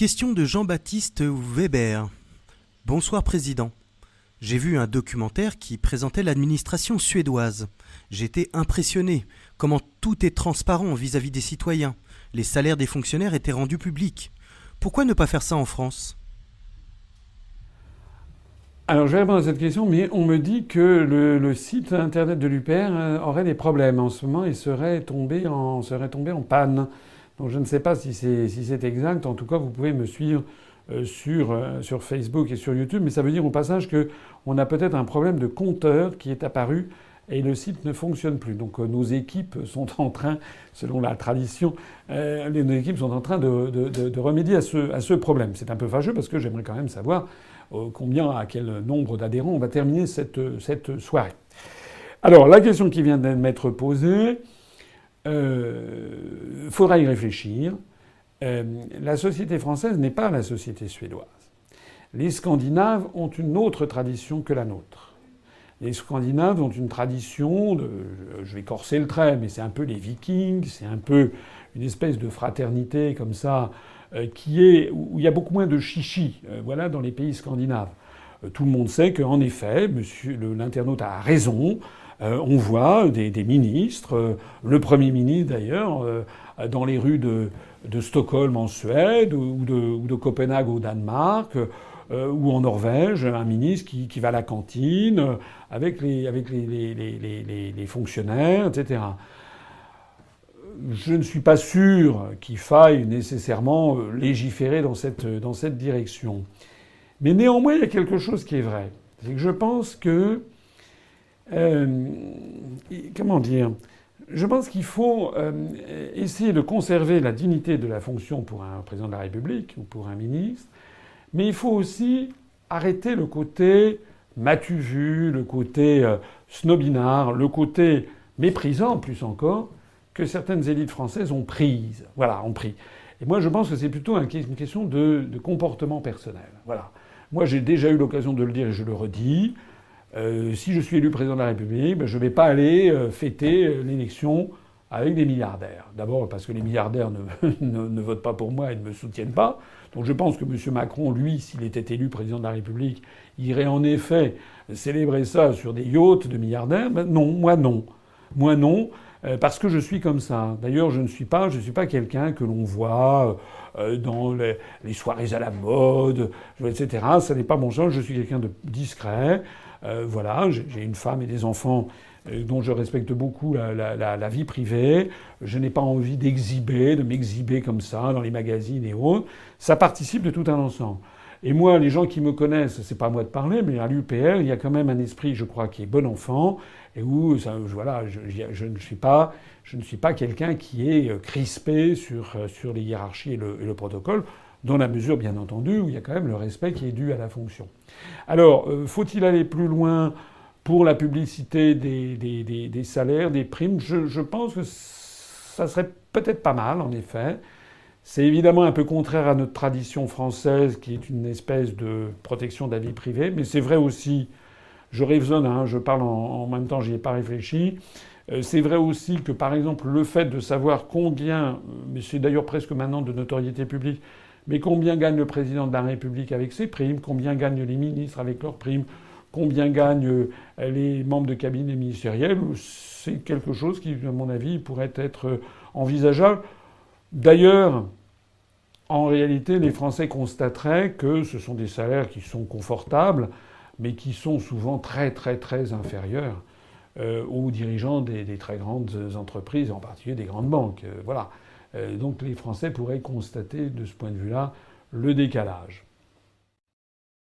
Question de Jean-Baptiste Weber. Bonsoir Président. J'ai vu un documentaire qui présentait l'administration suédoise. J'étais impressionné. Comment tout est transparent vis-à-vis des citoyens. Les salaires des fonctionnaires étaient rendus publics. Pourquoi ne pas faire ça en France ? Alors je vais répondre à cette question, mais on me dit que le site internet de l'UPR aurait des problèmes. En ce moment, il serait tombé en panne. Donc je ne sais pas si c'est exact. En tout cas, vous pouvez me suivre sur Facebook et sur YouTube. Mais ça veut dire au passage qu'on a peut-être un problème de compteur qui est apparu et le site ne fonctionne plus. Donc nos équipes sont en train, selon la tradition, nos équipes sont en train de remédier à ce problème. C'est un peu fâcheux parce que j'aimerais quand même savoir à quel nombre d'adhérents on va terminer cette soirée. Alors la question qui vient de m'être posée, faudra y réfléchir. La société française n'est pas la société suédoise. Les Scandinaves ont une autre tradition que la nôtre. Les Scandinaves ont une tradition je vais corser le trait, mais c'est un peu les Vikings, c'est un peu une espèce de fraternité comme ça, où il y a beaucoup moins de chichi, dans les pays scandinaves. Tout le monde sait qu'en effet, l'internaute a raison. On voit des ministres, le Premier ministre d'ailleurs, dans les rues de Stockholm en Suède ou de Copenhague au Danemark, ou en Norvège, un ministre qui va à la cantine avec les fonctionnaires, etc. Je ne suis pas sûr qu'il faille nécessairement légiférer dans cette direction. Mais néanmoins, il y a quelque chose qui est vrai. C'est que je pense que... Je pense qu'il faut essayer de conserver la dignité de la fonction pour un président de la République ou pour un ministre, mais il faut aussi arrêter le côté m'as-tu vu, le côté snobinard, le côté méprisant plus encore, que certaines élites françaises ont pris. Et moi, je pense que c'est plutôt une question de comportement personnel. Voilà. Moi, j'ai déjà eu l'occasion de le dire et je le redis. Si je suis élu président de la République, je ne vais pas aller fêter l'élection avec des milliardaires. D'abord parce que les milliardaires ne votent pas pour moi et ne me soutiennent pas. Donc je pense que M. Macron, lui, s'il était élu président de la République, irait en effet célébrer ça sur des yachts de milliardaires. Ben non, moi non. Moi non. Parce que je suis comme ça. D'ailleurs, je ne suis pas quelqu'un que l'on voit dans les soirées à la mode, etc. Ça n'est pas mon genre. Je suis quelqu'un de discret. J'ai une femme et des enfants dont je respecte beaucoup la vie privée. Je n'ai pas envie de m'exhiber comme ça dans les magazines et autres. Ça participe de tout un ensemble. Et moi, les gens qui me connaissent, c'est pas à moi de parler, mais à l'UPR, il y a quand même un esprit, je crois, qui est bon enfant, et où, je ne suis pas quelqu'un qui est crispé sur les hiérarchies et le protocole, dans la mesure, bien entendu, où il y a quand même le respect qui est dû à la fonction. Alors, faut-il aller plus loin pour la publicité des salaires, des primes ? Je pense que ça serait peut-être pas mal, en effet. C'est évidemment un peu contraire à notre tradition française, qui est une espèce de protection de la vie privée, mais c'est vrai aussi, je raisonne, je parle en même temps, j'y ai pas réfléchi, c'est vrai aussi que, par exemple, le fait de savoir combien, mais c'est d'ailleurs presque maintenant de notoriété publique, mais combien gagne le président de la République avec ses primes, combien gagnent les ministres avec leurs primes, combien gagnent les membres de cabinet ministériel, c'est quelque chose qui, à mon avis, pourrait être envisageable. D'ailleurs, en réalité, les Français constateraient que ce sont des salaires qui sont confortables, mais qui sont souvent très, très, très inférieurs aux dirigeants des très grandes entreprises, en particulier des grandes banques. Donc les Français pourraient constater, de ce point de vue-là, le décalage.